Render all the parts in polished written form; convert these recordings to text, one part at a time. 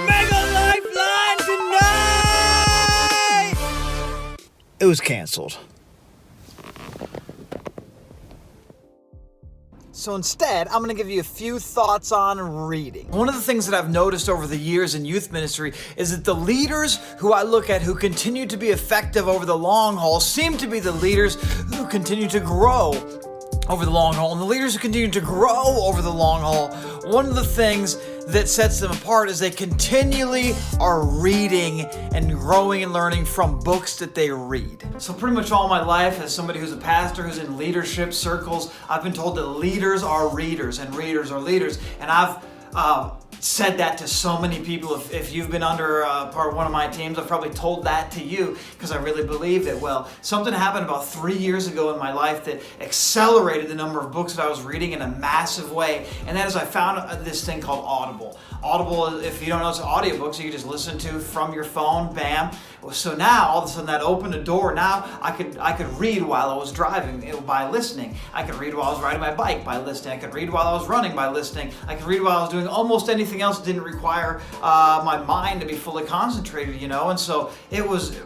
Mega Lifeline tonight! It was canceled. So instead, I'm going to give you a few thoughts on reading. One of the things that I've noticed over the years in youth ministry is that the leaders who I look at who continue to be effective over the long haul seem to be the leaders who continue to grow over the long haul. And the leaders who continue to grow over the long haul, one of the things that sets them apart is they continually are reading and growing and learning from books that they read. So pretty much all my life, as somebody who's a pastor, who's in leadership circles, I've been told that leaders are readers and readers are leaders. And I've said that to so many people. If you've been under part of one of my teams, I've probably told that to you because I really believed it. Well, something happened about 3 years ago in my life that accelerated the number of books that I was reading in a massive way, and that is I found this thing called Audible. Audible, if you don't know, it's audiobooks you can just listen to from your phone, bam. So now, all of a sudden, that opened a door. Now I could read while I was driving by listening. I could read while I was riding my bike by listening. I could read while I was running by listening. I could read while I was doing almost anything else that didn't require my mind to be fully concentrated, you know? And so it was...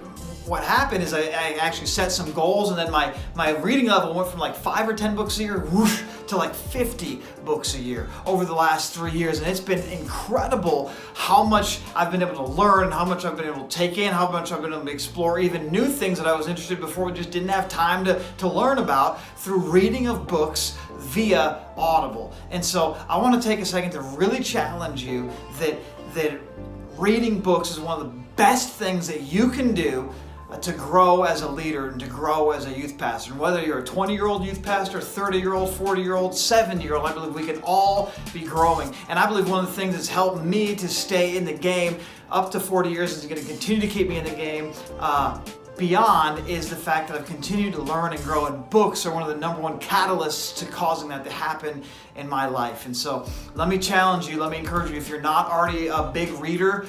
What happened is I actually set some goals, and then my reading level went from like 5 or 10 books a year, whoosh, to like 50 books a year over the last 3 years. And it's been incredible how much I've been able to learn, how much I've been able to take in, how much I've been able to explore even new things that I was interested in before, just didn't have time to learn about through reading of books via Audible. And so I want to take a second to really challenge you that reading books is one of the best things that you can do to grow as a leader and to grow as a youth pastor. And whether you're a 20-year-old youth pastor, 30-year-old, 40-year-old, 70-year-old, I believe we can all be growing. And I believe one of the things that's helped me to stay in the game up to 40 years is going to continue to keep me in the game beyond is the fact that I've continued to learn and grow, and books are one of the number one catalysts to causing that to happen in my life. And so let me challenge you, let me encourage you, if you're not already a big reader,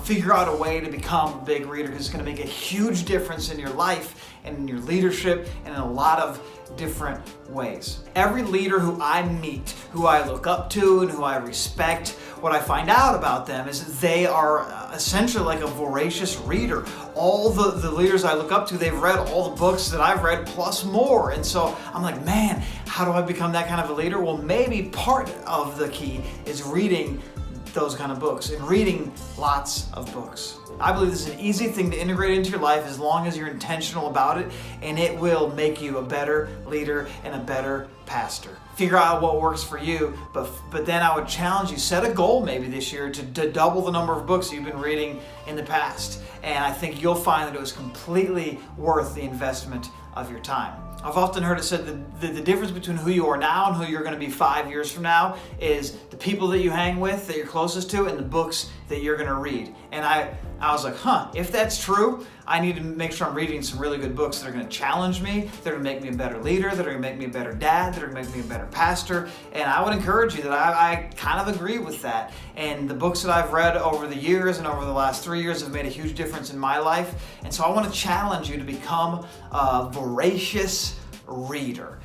figure out a way to become a big reader, because it's going to make a huge difference in your life and in your leadership and in a lot of different ways. Every leader who I meet, who I look up to and who I respect, what I find out about them is that they are essentially like a voracious reader. All the leaders I look up to, they've read all the books that I've read plus more. And so I'm like, man, how do I become that kind of a leader? Well, maybe part of the key is reading those kind of books and reading lots of books. I believe this is an easy thing to integrate into your life as long as you're intentional about it, and it will make you a better leader and a better pastor. Figure out what works for you, but then I would challenge you, set a goal maybe this year to double the number of books you've been reading in the past, and I think you'll find that it was completely worth the investment of your time. I've often heard it said that the difference between who you are now and who you're going to be 5 years from now is the people that you hang with, that you're closest to, and the books that you're going to read. And I was like, if that's true, I need to make sure I'm reading some really good books that are going to challenge me, that are going to make me a better leader, that are going to make me a better dad, that are going to make me a better pastor. And I would encourage you that I kind of agree with that. And the books that I've read over the years and over the last 3 years have made a huge difference in my life. And so I want to challenge you to become a voracious reader.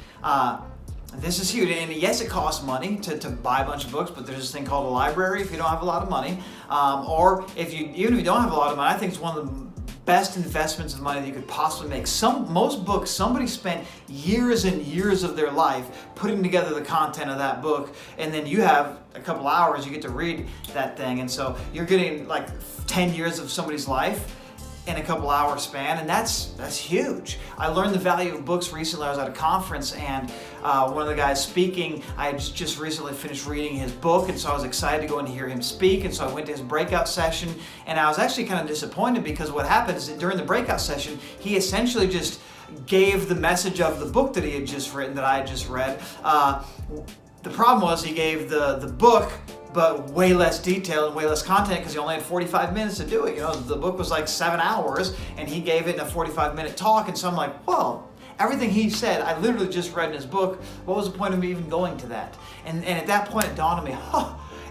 This is huge, and yes, it costs money to buy a bunch of books, but there's this thing called a library if you don't have a lot of money, or even if you don't have a lot of money, I think it's one of the best investments of money that you could possibly make. Most books, somebody spent years and years of their life putting together the content of that book, and then you have a couple hours, you get to read that thing, and so you're getting like 10 years of somebody's life in a couple hour span, and that's huge. I learned the value of books recently. I was at a conference, and one of the guys speaking, I had just recently finished reading his book, and so I was excited to go and hear him speak, and so I went to his breakout session, and I was actually kind of disappointed because what happened is that during the breakout session, he essentially just gave the message of the book that he had just written, that I had just read. The problem was he gave the book, but way less detail and way less content because he only had 45 minutes to do it. You know, the book was like 7 hours, and he gave it in a 45-minute talk, and so I'm like, well, everything he said, I literally just read in his book. What was the point of me even going to that? And at that point, it dawned on me,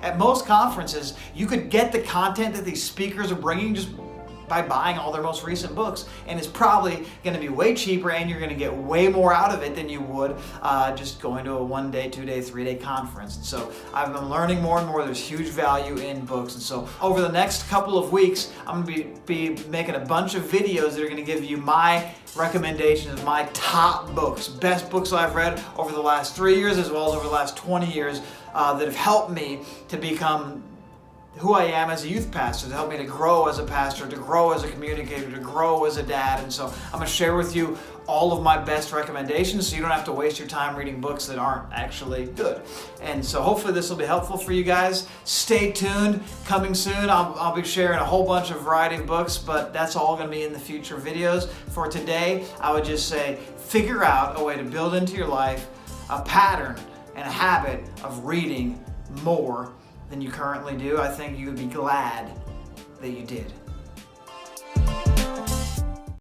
at most conferences, you could get the content that these speakers are bringing just by buying all their most recent books. And it's probably going to be way cheaper, and you're going to get way more out of it than you would just going to a 1 day, 2 day, 3 day conference. And so I've been learning more and more. There's huge value in books. And so over the next couple of weeks, I'm going to be making a bunch of videos that are going to give you my recommendations of my top books, best books I've read over the last 3 years as well as over the last 20 years that have helped me to become who I am as a youth pastor, to help me to grow as a pastor, to grow as a communicator, to grow as a dad. And so I'm going to share with you all of my best recommendations so you don't have to waste your time reading books that aren't actually good. And so hopefully this will be helpful for you guys. Stay tuned. Coming soon, I'll be sharing a whole bunch of variety of books, but that's all going to be in the future videos. For today, I would just say figure out a way to build into your life a pattern and a habit of reading more than you currently do. I think you would be glad that you did.